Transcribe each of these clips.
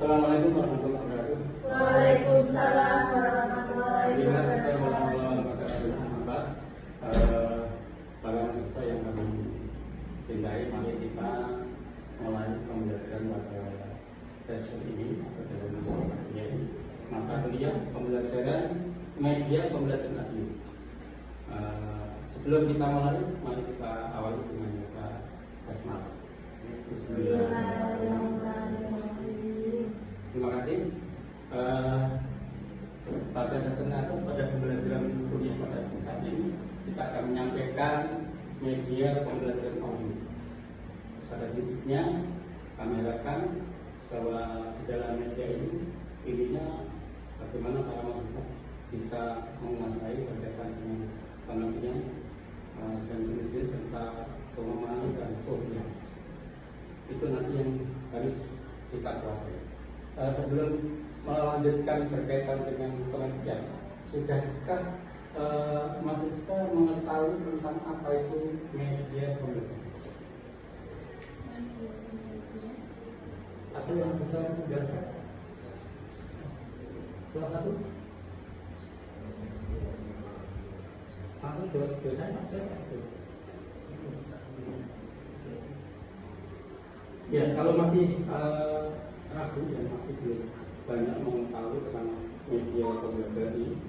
Assalamualaikum warahmatullahi wabarakatuh. Waalaikumsalam warahmatullahi wabarakatuh. Para mahasiswa yang kami cintai, mari kita mulai pembelajaran pada sesi ini atau dalam mata kuliah pembelajaran media pembelajaran audio. Sebelum kita mulai, mari kita awali dengan baca basmalah. Terima kasih. Pada sesi atau pada pembelajaran kuliah pada saat ini kita akan menyampaikan media pembelajaran audio. Pada prinsipnya kami harapkan bahwa di dalam media ini intinya bagaimana para mahasiswa bisa menguasai berkaitan dengan pengertian dan penulisan serta pemahaman dan sosial. Itu nanti yang harus kita kuasai. Sebelum melanjutkan berkaitan dengan pengertian, sudahkah mahasiswa mengetahui tentang apa itu media pembelajaran? Atau yang besar biasa? Salah satu? Langsung biasanya ya, kalau masih ragu dan masih belum banyak mengetahui tentang media pembelajaran ini,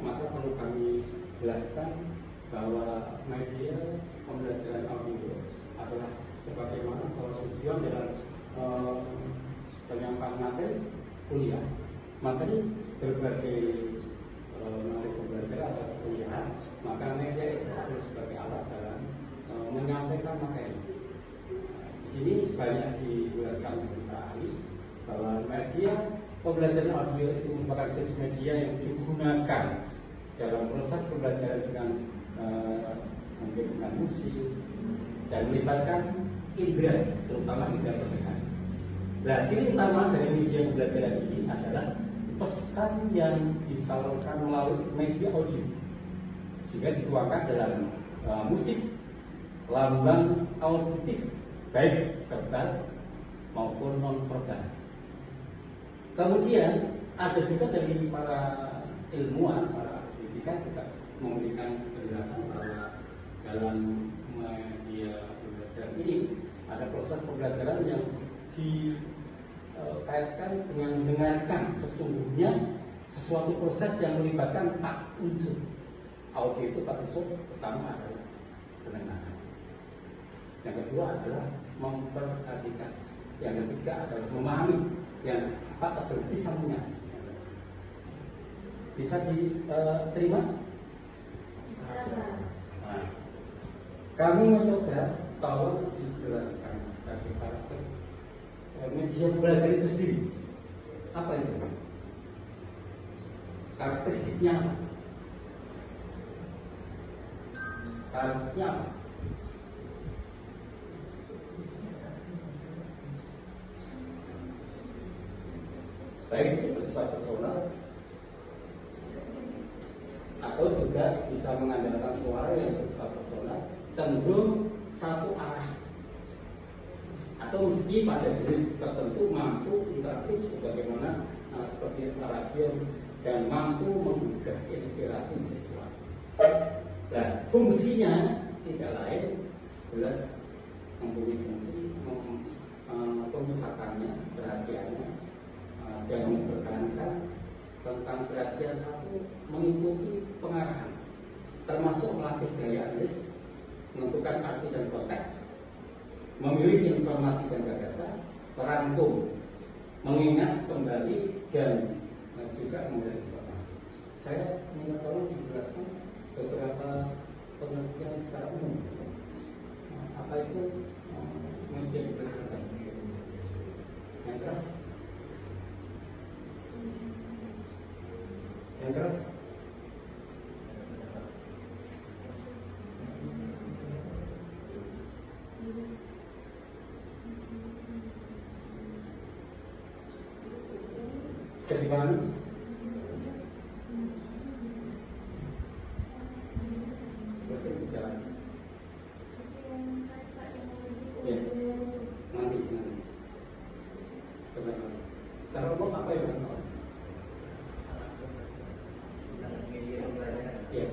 maka perlu kami jelaskan bahwa media pembelajaran audio adalah sebagaimana tujuan dalam penyampaian materi kuliah, materi berbagai materi pembelajaran atau kuliah, maka media itu harus sebagai alat dalam menyampaikan materi. Di sini banyak dijelaskan tadi bahwa media pembelajaran audio itu merupakan jenis media yang digunakan dalam proses pembelajaran dengan menggunakan musik dan melibatkan indera, terutama indera pendengar. Nah, ciri utama dari media pembelajaran ini adalah pesan yang disalurkan melalui media audio, sehingga dituangkan dalam musik, lambang auditif, baik verbal maupun non-verbal. Kemudian ada juga dari para ilmuwan, para pendidikan juga memberikan penjelasan bahwa dalam media pembelajaran ini ada proses pembelajaran yang dikaitkan dengan mendengarkan. Sesungguhnya sesuatu proses yang melibatkan 4 unsur. Audio itu 4 unsur. Pertama adalah pendengaran, yang kedua adalah memperhatikan, yang ketiga adalah memahami, yang keempat adalah bisa mengerti. Bisa diterima? Nah, kami mencoba tolong dijelaskan sebagai karakter media belajar itu sendiri. Apa itu? Karakteristiknya apa? Karakteristiknya apa? Baik itu bersifat personal atau juga bisa mengandalkan suara yang bersifat personal, cenderung satu arah, atau atau meski pada jenis tertentu mampu interaktif sebagaimana seperti radio dan mampu menggugah inspirasi siswa. Dan fungsinya tidak lain jelas mempunyai fungsi pemusakannya, perhatiannya, dan mempertahankan tentang perhatian satu mengikuti pengarahan, termasuk melatih daya analis, menentukan arti dan konteks, memilih informasi dan gagasan, merangkum, mengingat kembali, dan juga memberi informasi. Saya minta tolong dijelaskan beberapa pengertian secara umum. Apa itu media berdasarkan yang keras? Yang keras? Sedipahami? Oke, jalan. Ya, nanti. Secara umum apa yang mau? Ya.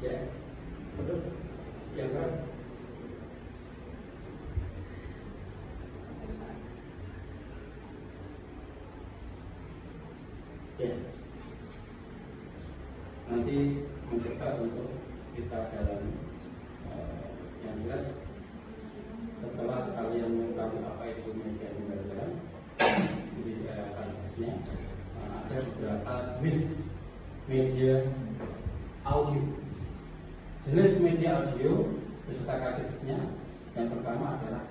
Ya. Terus yang keras? Ya. Nanti mencoba untuk kita dalami yang jelas setelah kalian mengetahui apa itu media pembelajaran di kampusnya ada beberapa jenis media audio. Jenis media audio beserta karakteristiknya yang pertama adalah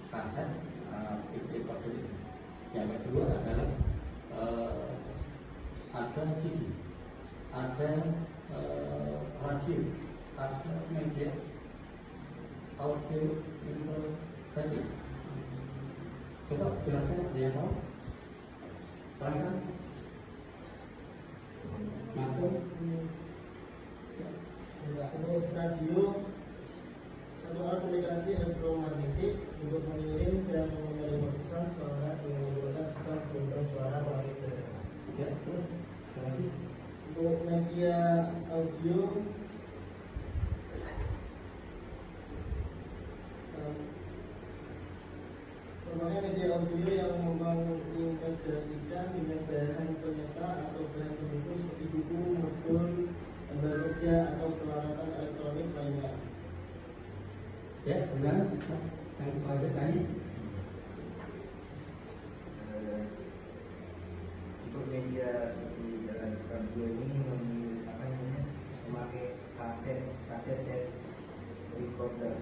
kaset, video recorder. Yang kedua adalah ada CD, ada radio, ada media audio integratif. Coba jelaskan ada yang tahu? Terangkan. Masuk. Untuk radio atau alat komunikasi elektromagnetik untuk mengirim dan menerima pesan suara dengan menggunakan sistem penyimpan suara parameter. Ya, terus lagi. Untuk media audio merupakan media audio yang mengintegrasikan dengan bahan penyerta atau bahan pendukung seperti buku, modul, gambar kerja atau peralatan elektronik lainnya. Ya, benar, Mas. Yang lanjut tanya. Untuk media seperti radio ini memakai kaset dan recorder,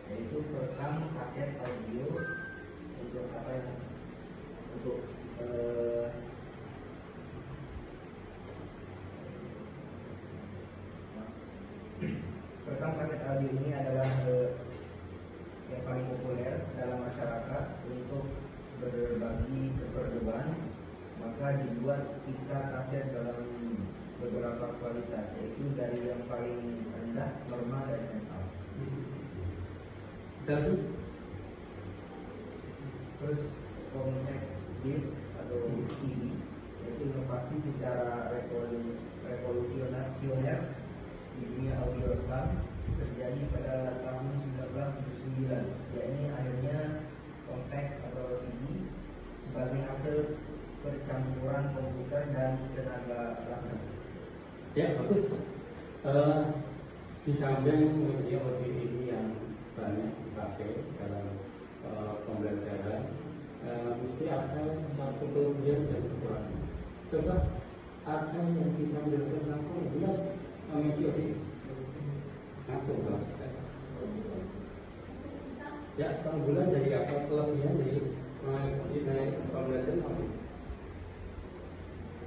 yaitu perekam kaset audio untuk untuk perekam kaset audio ini adalah yang paling populer dalam masyarakat untuk berbagi keperluan. Maka dibuat pita kaset dalam beberapa kualitas, yaitu dari yang paling rendah, normal, dan metal. Terus compact disc atau CD, yaitu inovasi secara revolusioner di dunia audio rekam terjadi pada tahun 1979, yakni akhirnya compact atau CD sebagai hasil percampuran komputer dan tenaga laser. Ya, bagus. Di samping media audio ini yang banyak dipakai dalam pembelajaran, mesti ada satu kelebihan dan kekurangan. Coba ada yang bisa menjelaskan langsung bulan media audio. Langsung Bang. Ya, Bang Bulan dari apa kelebihan dari pembelajaran audio?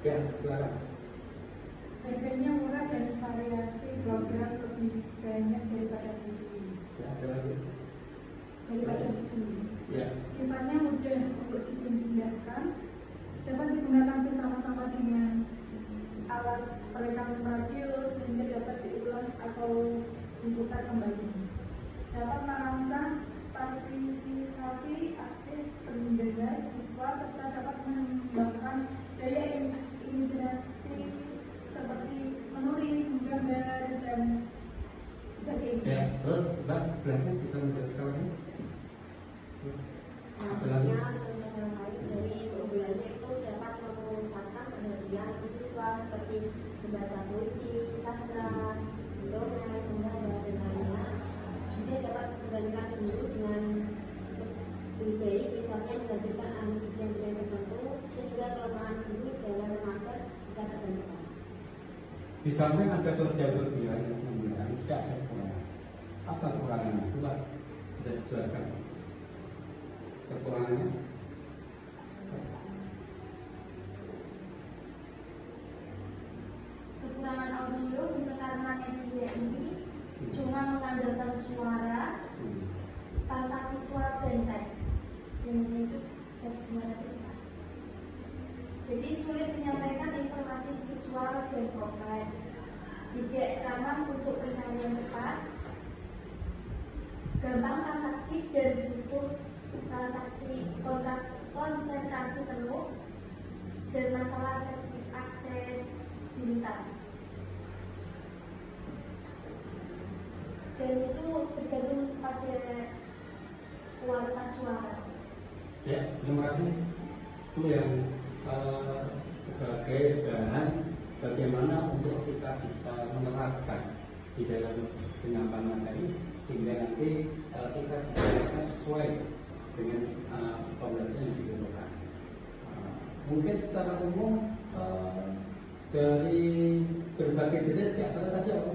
Ya, silakan. Harganya murah dan variasi program lebih banyak daripada TV. Ya, ada lagi. Daripada TV. Ya. Sifatnya mudah untuk dipindahkan, dapat digunakan bersama-sama dengan alat perekam radio sehingga dapat diulang atau diputar kembali. Dapat merangsang partisipasi aktif pendengar siswa serta dapat mengembangkan daya imajinasi seperti menulis, menggambar dan sebagainya. Ya, terus Mbak sebelahnya bisa menjelaskan lagi? Apa lagi? Yang lain dari keunggulannya itu dapat memusatkan perhatian siswa seperti membaca puisi, sastra, dongeng, membaca dan lainnya. Dia dapat menggantikan guru dengan lebih baik, misalnya menggantikan bidang-bidang tertentu sehingga kelemahan guru dalam mengajar bisa tergantikan. Di samping ada kelebihan yang menggunakan tidak ada kekurangan. Apa kekurangannya? Coba bisa dijelaskan. Kekurangannya? Kekurangan audio bisa karena media ini cuma mengandalkan suara tanpa visual dan teks. Yang itu gimana cerita? Jadi sulit menyampaikan informasi visual dan kompleks. Tidak ramah untuk pencarian cepat, gampang transaksi dan butuh transaksi konsentrasi penuh, dan masalah aksesibilitas. Dan itu bergantung pada kualitas suara. Ya, terima kasih. Itu yang sebagai bahan bagaimana untuk kita bisa menerapkan di dalam penyampaian materi sehingga nanti kita bisa sesuai dengan pembelajaran yang dibutuhkan. Mungkin secara umum dari berbagai jenis ya tadi apa?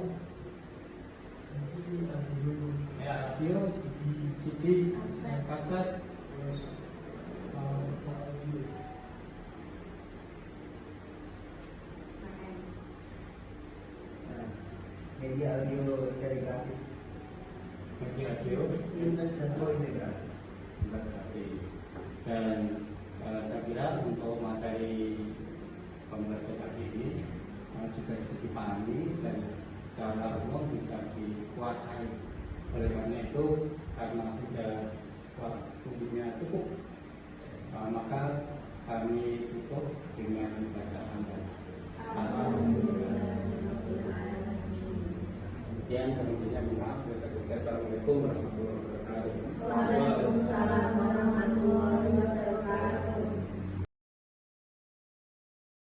Ya, radio, CD, kaset, media audio integratif, media audio, integratif. Dan saya kira untuk materi pembelajaran ini sudah dipahami dan secara umum bisa dikuasai. Oleh karena itu, karena sudah waktunya cukup, maka kami tutup dengan bacaan dan kemudian kami minta maaf. Assalamualaikum warahmatullahi wabarakatuh.